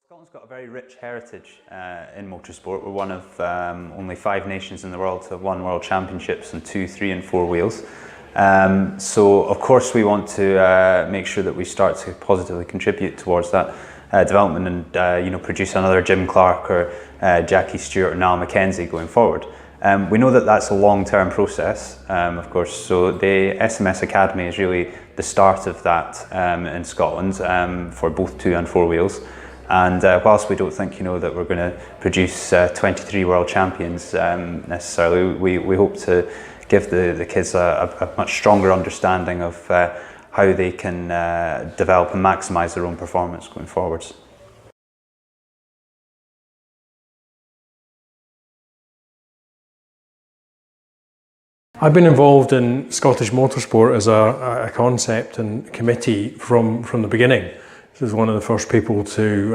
Scotland's got a very rich heritage in motorsport. We're one of only 5 nations in the world to have won world championships on 2, 3 and 4 wheels. So of course we want to make sure that we start to positively contribute towards that development and produce another Jim Clark or Jackie Stewart or Niall Mackenzie going forward. We know that that's a long-term process, of course, so the SMS Academy is really the start of that in Scotland for both 2 and 4 wheels. And whilst we don't think that we're going to produce 23 world champions necessarily, we hope to give the kids a much stronger understanding of how they can develop and maximise their own performance going forwards. I've been involved in Scottish Motorsport as a concept and committee from the beginning. This was one of the first people to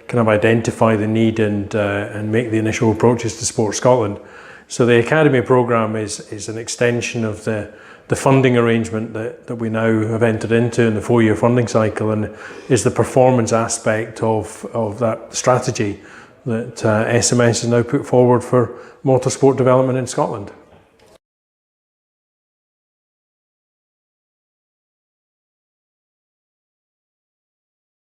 kind of identify the need and make the initial approaches to Sports Scotland. So the Academy programme is an extension of the funding arrangement that we now have entered into in the 4-year funding cycle, and is the performance aspect of that strategy that SMS has now put forward for motorsport development in Scotland.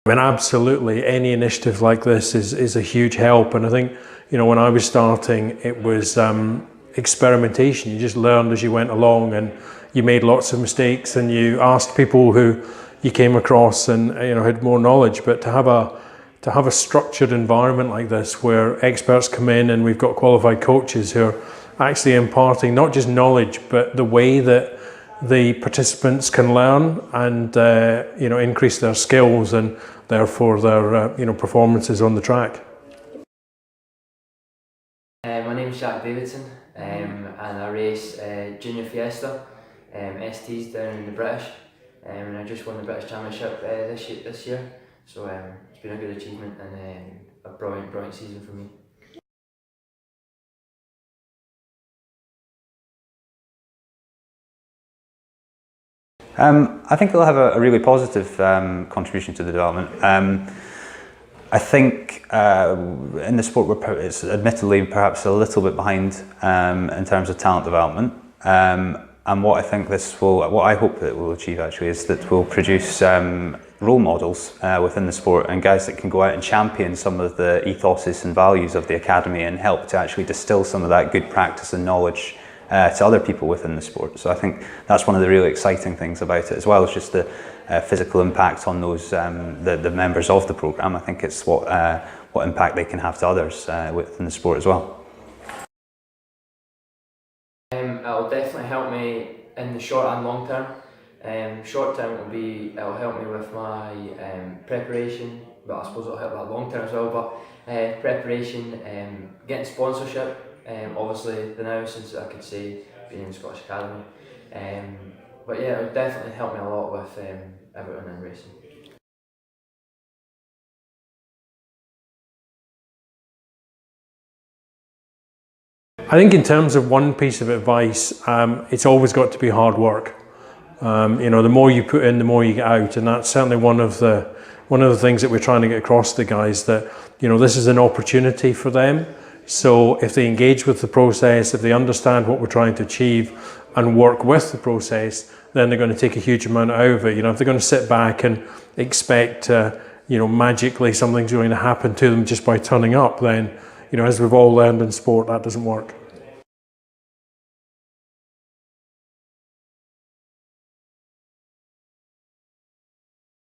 I mean, absolutely, any initiative like this is a huge help, and I think when I was starting, it was experimentation. You just learned as you went along, and you made lots of mistakes, and you asked people who you came across and had more knowledge. But to have a structured environment like this, where experts come in and we've got qualified coaches who are actually imparting not just knowledge, but the way that the participants can learn and increase their skills and therefore their performances on the track. My name is Jack Davidson, and I race Junior Fiesta STs down in the British, and I just won the British Championship this year. So it's been a good achievement and a brilliant season for me. I think it'll have a really positive contribution to the development. I think in the sport it's admittedly perhaps a little bit behind in terms of talent development. And what I hope that it will achieve actually is that we'll produce role models within the sport, and guys that can go out and champion some of the ethoses and values of the academy and help to actually distill some of that good practice and knowledge to other people within the sport. So I think that's one of the really exciting things about it, as well as just the physical impact on those the members of the programme. I think it's what impact they can have to others within the sport as well. It'll definitely help me in the short and long term. Short term it'll help me with my preparation, but I suppose it'll help that long term as well. But preparation, getting sponsorship. Obviously the now, since I could say being in the Scottish Academy, but yeah, it would definitely help me a lot with everything in racing. I think in terms of one piece of advice, it's always got to be hard work. The more you put in, the more you get out, and that's certainly one of the things that we're trying to get across to the guys, that this is an opportunity for them. So if they engage with the process, if they understand what we're trying to achieve and work with the process, then they're going to take a huge amount out of it. If they're going to sit back and expect, magically something's going to happen to them just by turning up, then, as we've all learned in sport, that doesn't work.